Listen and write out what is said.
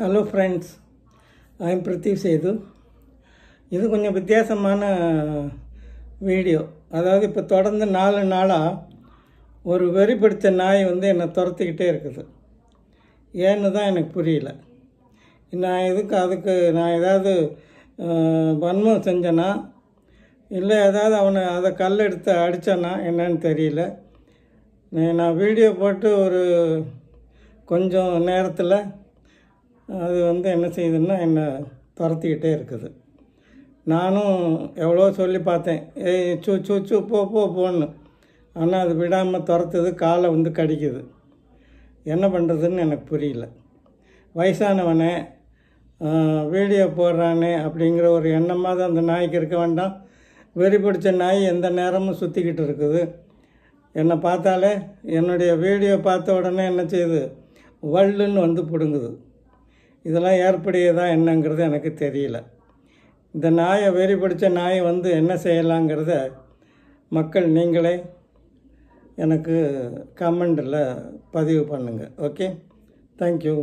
Hello friends, I am Pradeep Sethu. இது கொஞ்சம் வித்தியாசமான வீடியோ. அதாவது இப்போ தொடர்ந்து 4 நாளாக ஒரு வெறி பிடித்த நாய் என்னை துரத்திக்கிட்டே இருக்குது. ஏன்னு தான் எனக்கு புரியல. நான் அதுக்கு நான் ஏதாவது வன்மம் செஞ்சேன்னா, இல்லை ஏதாவது அதை கல் எடுத்து அடித்தேன்னா என்னன்னு தெரியல. நான் வீடியோ போட்டு ஒரு கொஞ்சம் நேரத்தில் அது என்ன செய்யுதுன்னா என்னை துரத்திக்கிட்டே இருக்குது. நானும் எவ்வளோ சொல்லி பார்த்தேன், ஏய் சூ போன்னு. ஆனால் அது விடாமல் துரத்துது, காலை கடிக்குது. என்ன பண்ணுறதுன்னு எனக்கு புரியல. வயசானவனே வீடியோ போடுறானே அப்படிங்கிற ஒரு எண்ணமாக அந்த நாய்க்கு இருக்க வேண்டாம். வெறி பிடிச்ச நாய் எந்த நேரமும் சுற்றிக்கிட்டு இருக்குது. என்னை பார்த்தாலே என்னுடைய வீடியோ பார்த்த உடனே என்ன செய்யுது, வள்ளுன்னு பிடுங்குது. இதெல்லாம் ஏற்புடையதா என்னங்கிறது எனக்கு தெரியல. இந்த நாயை வெறி பிடிச்ச நாய் என்ன செய்யலாங்கிறத மக்கள் நீங்களே எனக்கு கமெண்டில் பதிவு பண்ணுங்கள். Okay, thank you.